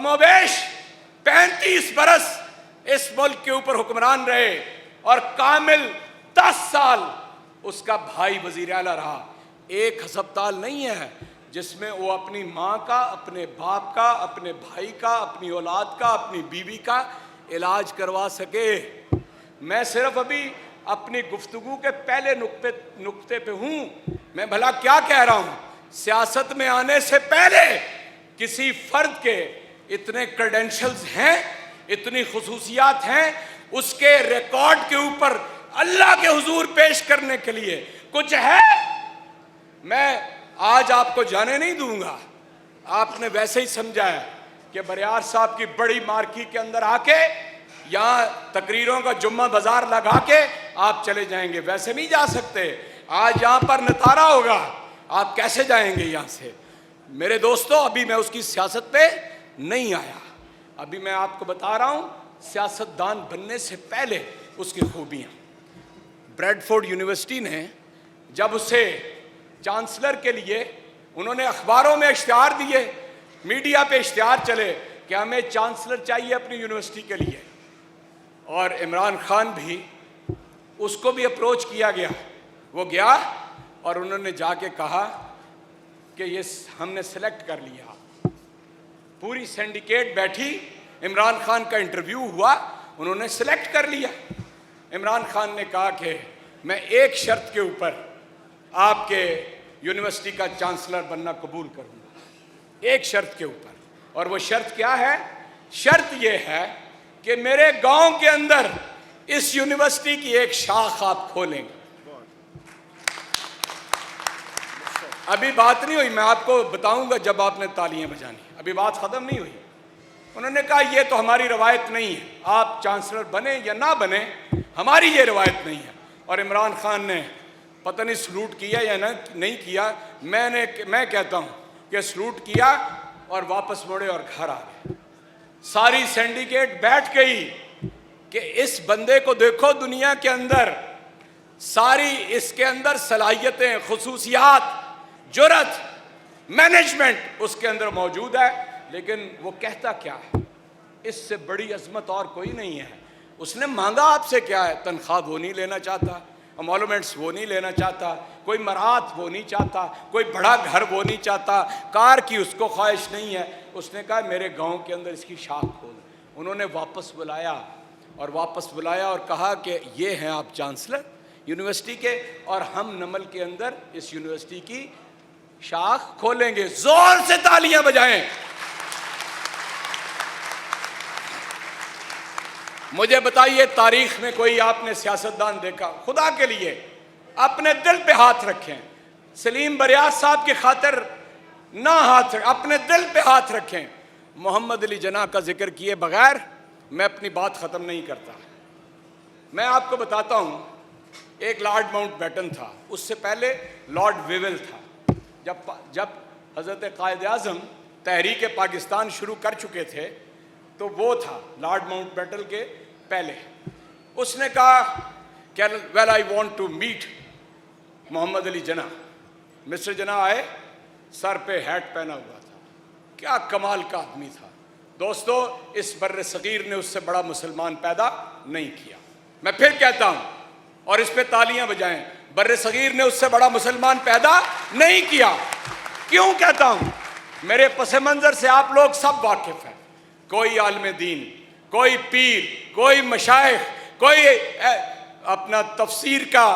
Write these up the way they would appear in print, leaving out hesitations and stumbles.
कमोबेश 35 बरस इस मुल्क के ऊपर हुक्मरान रहे और कामिल 10 साल उसका भाई वजीर आला रहा। एक अस्पताल नहीं है जिसमें वो अपनी माँ का, अपने बाप का, अपने भाई का, अपनी औलाद का, अपनी बीवी का इलाज करवा सके। मैं सिर्फ अभी अपनी गुफ्तगू के पहले नुक्ते पे हूँ। मैं भला क्या कह रहा हूँ? सियासत में आने से पहले किसी फर्द के इतने क्रेडेंशियल्स हैं, इतनी खुसूसियात हैं, उसके रिकॉर्ड के ऊपर अल्लाह के हुजूर पेश करने के लिए कुछ है? मैं आज आपको जाने नहीं दूंगा। आपने वैसे ही समझा है कि बरियार साहब की बड़ी मार्की के अंदर आके यहाँ तकरीरों का जुम्मा बाजार लगा के आप चले जाएंगे। वैसे नहीं जा सकते। आज यहाँ पर नतारा होगा, आप कैसे जाएंगे यहाँ से? मेरे दोस्तों, अभी मैं उसकी सियासत पे नहीं आया। अभी मैं आपको बता रहा हूँ सियासतदान बनने से पहले उसकी खूबियाँ। ब्रैडफोर्ड यूनिवर्सिटी ने जब उसे चांसलर के लिए, उन्होंने अखबारों में इश्तिहार दिए, मीडिया पे इश्तिहार चले कि हमें चांसलर चाहिए अपनी यूनिवर्सिटी के लिए, और इमरान खान भी, उसको भी अप्रोच किया गया। वो गया और उन्होंने जाके कहा कि ये हमने सेलेक्ट कर लिया। पूरी सिंडिकेट बैठी, इमरान खान का इंटरव्यू हुआ, उन्होंने सेलेक्ट कर लिया। इमरान खान ने कहा कि मैं एक शर्त के ऊपर आपके यूनिवर्सिटी का चांसलर बनना कबूल करूंगा, एक शर्त के ऊपर। और वो शर्त क्या है? शर्त ये है कि मेरे गांव के अंदर इस यूनिवर्सिटी की एक शाख आप खोलेंगे। अभी बात नहीं हुई, मैं आपको बताऊंगा जब आपने तालियां बजानी, अभी बात खत्म नहीं हुई। उन्होंने कहा ये तो हमारी रवायत नहीं है, आप चांसलर बने या ना बने, हमारी ये रवायत नहीं है। और इमरान खान ने पता नहीं सलूट किया या नहीं किया, मैं कहता हूँ कि सलूट किया और वापस मुड़े और घर आ गए। सारी सिंडिकेट बैठ गई कि इस बंदे को देखो, दुनिया के अंदर सारी इसके अंदर सलाहियतें, खुसूसियात, जुर्रत, मैनेजमेंट उसके अंदर मौजूद है, लेकिन वो कहता क्या है? इससे बड़ी अजमत और कोई नहीं है। उसने मांगा आपसे क्या है? तनख्वाह वो नहीं लेना चाहता, अमोलमेंट्स वो नहीं लेना चाहता, कोई मरात वो नहीं चाहता, कोई बड़ा घर वो नहीं चाहता, कार की उसको ख्वाहिश नहीं है। उसने कहा मेरे गांव के अंदर इसकी शाख खोल। उन्होंने वापस बुलाया और कहा कि ये हैं आप चांसलर यूनिवर्सिटी के, और हम नमल के अंदर इस यूनिवर्सिटी की शाख खोलेंगे। जोर से तालियां बजाएं। मुझे बताइए, तारीख में कोई आपने सियासतदान देखा? खुदा के लिए अपने दिल पे हाथ रखें। सलीम बरियार साहब की खातिर ना हाथ रखें, अपने दिल पे हाथ रखें। मोहम्मद अली जना का जिक्र किए बगैर मैं अपनी बात ख़त्म नहीं करता। मैं आपको बताता हूँ, एक लॉर्ड माउंटबेटन था, उससे पहले लॉर्ड वेवेल था। जब हज़रत कायद आज़म तहरीक पाकिस्तान शुरू कर चुके थे, तो वो था लॉर्ड माउंटबेटन के पहले। उसने कहा कि well I want to meet Mohammad Ali Jinnah. Mister जना आए, सर पे हैट पहना हुआ था, क्या कमाल का आदमी था। दोस्तों, इस बर्रे सगीर ने उससे बड़ा मुसलमान पैदा नहीं किया। मैं फिर कहता हूँ, और इस पे तालियां बजाएं, बर्रे सगीर ने उससे बड़ा मुसलमान पैदा नहीं किया। क्यों कहता हूँ? मेरे पस मंजर से आप लोग सब वाकिफ हैं। कोई आलिम दीन, कोई पीर, कोई मशाइख, कोई अपना तफसीर का,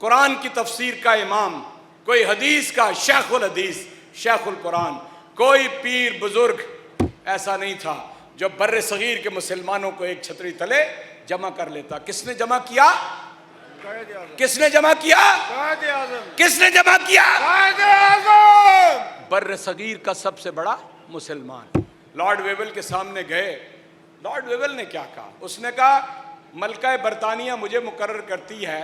कुरान की तफसीर का इमाम, कोई हदीस का शेखुल हदीस, शेखुल कुरान, कोई पीर बुजुर्ग ऐसा नहीं था जो बर्रे सगीर के मुसलमानों को एक छतरी तले जमा कर लेता। किसने जमा किया? किसने जमा किया? किसने जमा किया? बर्रे सगीर का सबसे बड़ा मुसलमान। लॉर्ड वेवेल के सामने गए। लॉर्ड वेवेल ने क्या कहा? उसने कहा मलका बरतानिया मुझे मुकर्रर करती है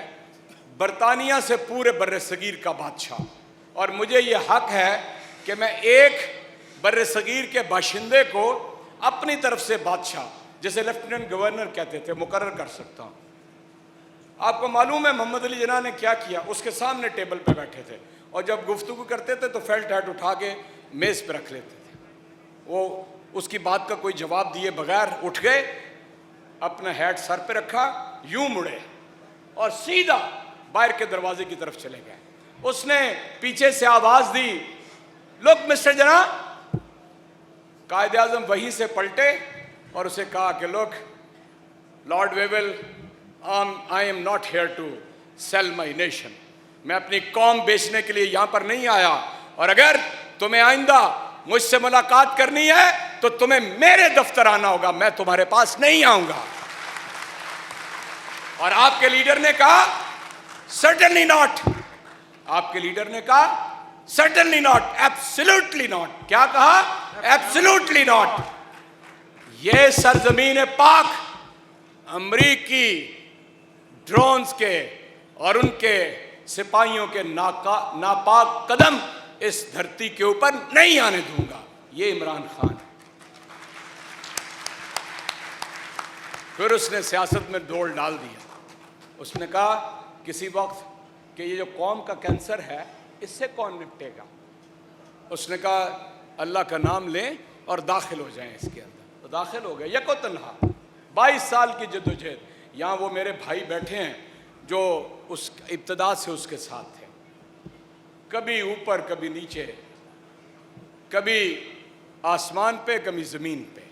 बरतानिया से पूरे बर्रे सगीर का बादशाह, और मुझे ये हक है कि मैं एक बर्रे सगीर के बाशिंदे को अपनी तरफ से बादशाह, जैसे लेफ्टिनेंट गवर्नर कहते थे, मुकर्रर कर सकता हूँ। आपको मालूम है मोहम्मद अली जना ने क्या किया? उसके सामने टेबल पे बैठे थे, और जब गुफ्तगू करते थे तो फेल्ट हैट उठा के मेज़ पे रख लेते थे। वो उसकी बात का कोई जवाब दिए बगैर उठ गए, अपना हैट सर पे रखा, यूं मुड़े और सीधा बाहर के दरवाजे की तरफ चले गए। उसने पीछे से आवाज दी, लुक मिस्टर जना। कायदे आजम वहीं से पलटे और उसे कहा कि look Lord Wavell, I am not here to sell my nation. मैं अपनी कौम बेचने के लिए यहां पर नहीं आया, और अगर तुम्हें आइंदा मुझसे मुलाकात करनी है तो तुम्हें मेरे दफ्तर आना होगा, मैं तुम्हारे पास नहीं आऊंगा। और आपके लीडर ने कहा सर्टेनली नॉट। आपके लीडर ने कहा सर्टेनली नॉट, एब्सोल्युटली नॉट। क्या कहा? Absolutely not. यह सरजमीन पाक अमरीकी ड्रोन्स के और उनके सिपाहियों के नापाक कदम इस धरती के ऊपर नहीं आने दूंगा। ये इमरान खान। फिर उसने सियासत में दौड़ डाल दिया। उसने कहा किसी वक्त कि ये जो कौम का कैंसर है इससे कौन निपटेगा। उसने कहा अल्लाह का नाम लें और दाखिल हो जाएं इसके अंदर। तो दाखिल हो गए यको तन्हा। 22 साल की जद्दोजहद। यहाँ वो मेरे भाई बैठे हैं जो उस इब्तदा से उसके साथ थे, कभी ऊपर कभी नीचे, कभी आसमान पे कभी ज़मीन पे।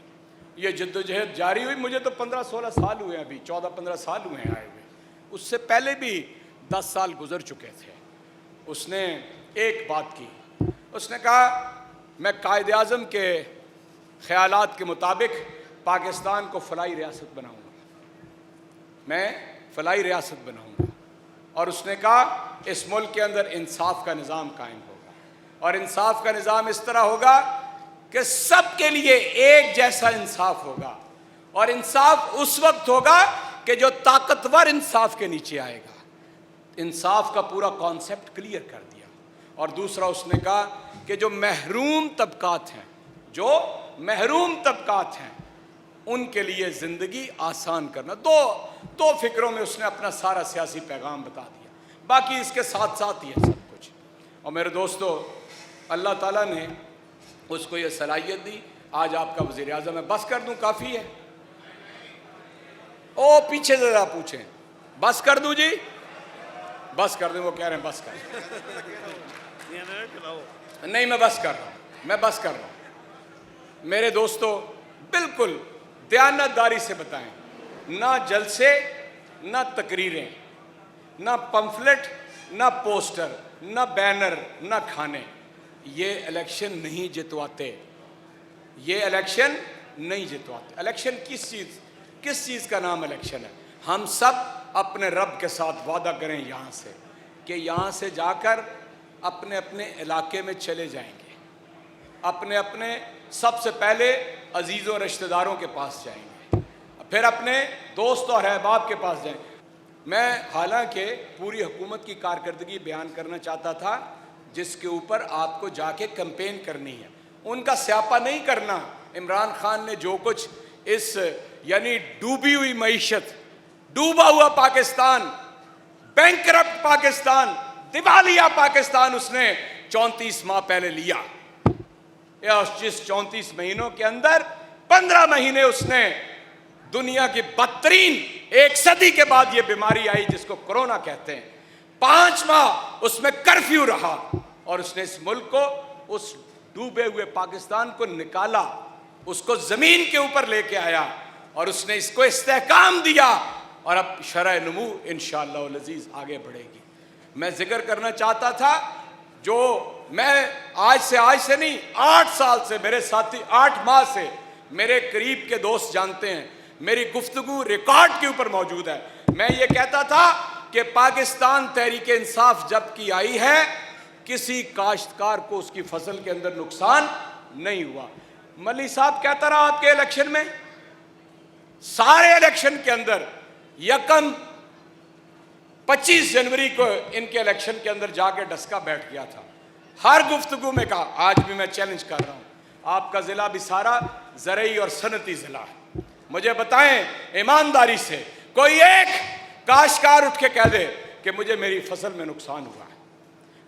ये जद्दोजहद जारी हुई। मुझे तो 15-16 साल हुए, अभी 14-15 साल हुए हैं आए हुए। उससे पहले भी 10 साल गुजर चुके थे। उसने एक बात की, उसने कहा मैं कायदे आज़म के ख्यालात के मुताबिक पाकिस्तान को फलाई रियासत बनाऊंगा, मैं फलाई रियासत बनाऊंगा। और उसने कहा इस मुल्क के अंदर इंसाफ का निज़ाम कायम होगा, और इंसाफ का निज़ाम इस तरह होगा कि सब के लिए एक जैसा इंसाफ होगा, और इंसाफ उस वक्त होगा कि जो ताकतवर इंसाफ के नीचे आएगा। इंसाफ का पूरा कॉन्सेप्ट क्लियर कर दिया। और दूसरा उसने कहा कि जो महरूम तबकात हैं, जो महरूम तबकात हैं, उनके लिए ज़िंदगी आसान करना। दो फिक्रों में उसने अपना सारा सियासी पैगाम बता दिया। बाकी इसके साथ साथ ही है सब कुछ। और मेरे दोस्तों, अल्लाह ताला ने उसको ये सलाहियत दी। आज आपका वज़ीर आज़म है। बस कर दूं? काफ़ी है? ओ पीछे ज़रा पूछें, बस कर दूं जी? बस कर दूं? वो कह रहे हैं बस कर। नहीं, मैं बस कर रहा हूँ, मैं बस कर रहा हूँ। मेरे दोस्तों, बिल्कुल दयानतदारी से बताएं, ना जलसे, ना तकरीरें, ना पंफलेट, ना पोस्टर, ना बैनर, ना खाने। ये इलेक्शन नहीं जितवाते, ये इलेक्शन नहीं जितवाते। इलेक्शन किस चीज़ का नाम इलेक्शन है? हम सब अपने रब के साथ वादा करें यहाँ से कि यहाँ से जाकर अपने अपने इलाके में चले जाएंगे, अपने अपने सबसे पहले अजीज़ों रिश्तेदारों के पास जाएंगे, फिर अपने दोस्त और अहबाब के पास जाएंगे। मैं हालांकि पूरी हुकूमत की कारकर्दगी बयान करना चाहता था जिसके ऊपर आपको जाके कैंपेन करनी है, उनका स्यापा नहीं करना। इमरान खान ने जो कुछ इस यानी डूबी हुई मईशत, डूबा हुआ पाकिस्तान, बैंकरप्ट पाकिस्तान, दिवालिया पाकिस्तान उसने 34 माह पहले लिया। या जिस 34 महीनों के अंदर 15 महीने उसने दुनिया की बदतरीन, एक सदी के बाद ये बीमारी आई जिसको कोरोना कहते हैं, 5 माह उसमें कर्फ्यू रहा और उसने इस मुल्क को, उस डूबे हुए पाकिस्तान को निकाला, उसको जमीन के ऊपर लेके आया और उसने इसको इस्तेहकाम दिया और अब शरह नमू इंशाअल्लाह अज़ीज़ आगे बढ़ेगी। मैं जिक्र करना चाहता था, जो मैं आज से नहीं, 8 साल से मेरे साथी, 8 माह से मेरे करीब के दोस्त जानते हैं, मेरी गुफ्तगू रिकॉर्ड के ऊपर मौजूद है। मैं ये कहता था कि पाकिस्तान तहरीक इंसाफ जब की आई है, किसी काश्तकार को उसकी फसल के अंदर नुकसान नहीं हुआ। मली साहब कहता रहा आपके इलेक्शन में, सारे इलेक्शन के अंदर यकम 25 जनवरी को इनके इलेक्शन के अंदर जाके डस्का बैठ गया था। हर गुफ्तगू में कहा, आज भी मैं चैलेंज कर रहा हूं, आपका जिला भी सारा ज़रई और सनती जिला है। मुझे बताएं ईमानदारी से, कोई एक काश्तकार उठ के कह दे कि मुझे मेरी फसल में नुकसान हुआ है,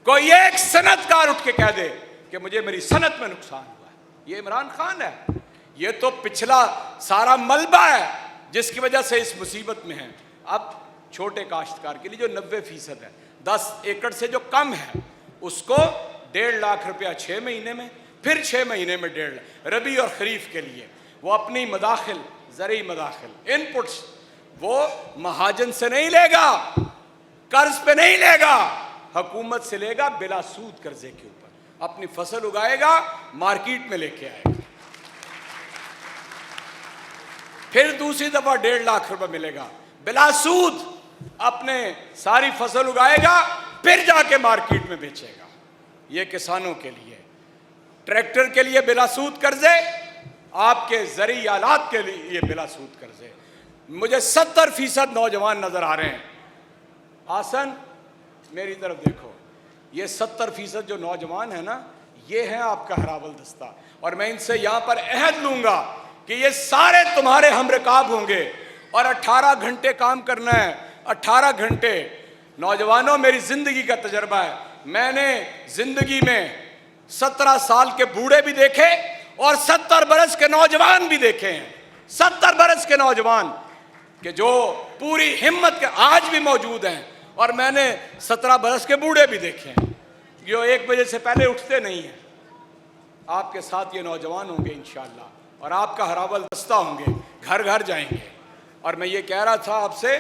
कोई एक सनतकार उठ के कह दे कि मुझे मेरी सनत में नुकसान हुआ है। ये इमरान खान है, ये तो पिछला सारा मलबा है जिसकी वजह से इस मुसीबत में है। अब छोटे काश्तकार के लिए जो 90% है, 10 एकड़ से जो कम है, उसको 1.5 लाख रुपया 6 महीने में, फिर 6 महीने में 1.5 लाख। रबी और खरीफ के लिए वो अपनी मदाखिल, ज़रूरी मदाखिल, इनपुट्स वो महाजन से नहीं लेगा, कर्ज पे नहीं लेगा, हुकूमत से लेगा बिला सूद कर्जे के ऊपर। अपनी फसल उगाएगा, मार्केट में लेके आएगा, फिर दूसरी दफा 1.5 लाख रुपए मिलेगा बिला सूद। अपने सारी फसल उगाएगा, फिर जाके मार्केट में बेचेगा। ये किसानों के लिए, ट्रैक्टर के लिए बिला सूद कर्जे, आपके ज़रूरी आलात के लिए बिला सूद कर्जे। मुझे 70% नौजवान नजर आ रहे हैं। आसन मेरी तरफ देखो, ये 70% जो नौजवान है ना, ये है आपका हरावल दस्ता। और मैं इनसे यहां पर अहद लूंगा कि ये सारे तुम्हारे हमरकाब होंगे और 18 घंटे काम करना है। 18 घंटे। नौजवानों, मेरी जिंदगी का तजर्बा है। मैंने जिंदगी में 17 साल के बूढ़े भी देखे और 70 बरस के नौजवान भी देखे हैं। 70 बरस के नौजवान कि जो पूरी हिम्मत के आज भी मौजूद हैं, और मैंने 17 बरस के बूढ़े भी देखे हैं जो 1 बजे से पहले उठते नहीं हैं। आपके साथ ये नौजवान होंगे इंशाअल्लाह, और आपका हरावल दस्ता होंगे, घर घर जाएंगे। और मैं ये कह रहा था आपसे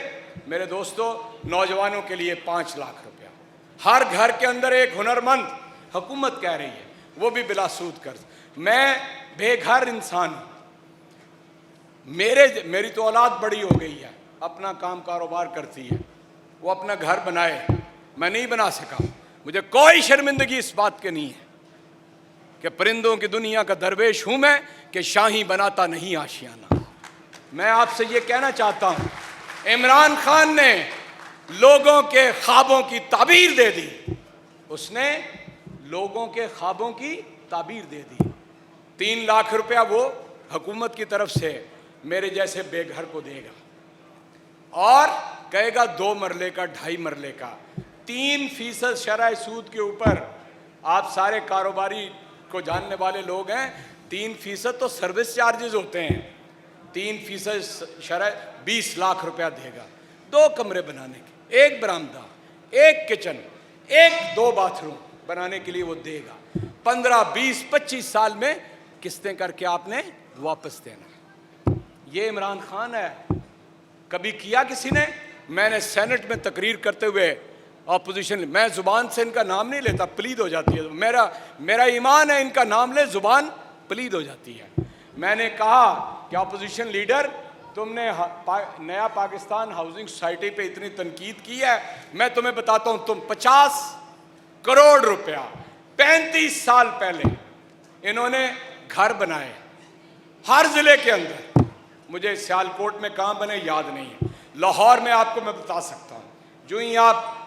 मेरे दोस्तों, नौजवानों के लिए 5 लाख रुपया, हर घर के अंदर एक हुनरमंद, हुकूमत कह रही है, वो भी बिला सूद कर्ज। मैं बेघर इंसान हूँ, मेरी तो औलाद बड़ी हो गई है, अपना काम कारोबार करती है, वो अपना घर बनाए, मैं नहीं बना सका। मुझे कोई शर्मिंदगी इस बात के नहीं है कि परिंदों की दुनिया का दरवेश हूं मैं, कि शाही बनाता नहीं आशियाना। मैं आपसे ये कहना चाहता हूं, इमरान खान ने लोगों के ख्वाबों की ताबीर दे दी, उसने लोगों के ख्वाबों की ताबीर दे दी। 3 लाख रुपया वो हुकूमत की तरफ से मेरे जैसे बेघर को देगा और कहेगा 2 मरले का, 2.5 मरले का। 3% शरह सूद के ऊपर, आप सारे कारोबारी को जानने वाले लोग हैं, 3% तो सर्विस चार्जेस होते हैं। 3% शरह 20 लाख रुपया देगा 2 कमरे बनाने के, 1 बरामदा, 1 किचन, 1-2 बाथरूम बनाने के लिए वो देगा। 15, 20, 25 साल में किस्तें करके आपने वापस देना। ये इमरान खान है। कभी किया किसी ने? मैंने सेनेट में तकरीर करते हुए ऑपोजिशन, मैं जुबान से इनका नाम नहीं लेता, प्लीद हो जाती है, मेरा ईमान है, इनका नाम ले जुबान प्लीद हो जाती है। मैंने कहा कि ऑपोजिशन लीडर, तुमने नया पाकिस्तान हाउसिंग सोसाइटी पे इतनी तनकीद की है, मैं तुम्हें बताता हूं, तुम 50 करोड़ रुपया 35 साल पहले इन्होंने घर बनाए हर जिले के अंदर। मुझे सियालकोट में कहाँ बने याद नहीं है, लाहौर में आपको मैं बता सकता हूँ। जो ही आप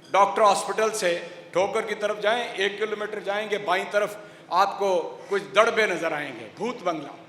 डॉक्टर हॉस्पिटल से ठोकर की तरफ जाएं, 1 किलोमीटर जाएंगे, बाईं तरफ आपको कुछ दड़बे नजर आएंगे, भूत बंगला।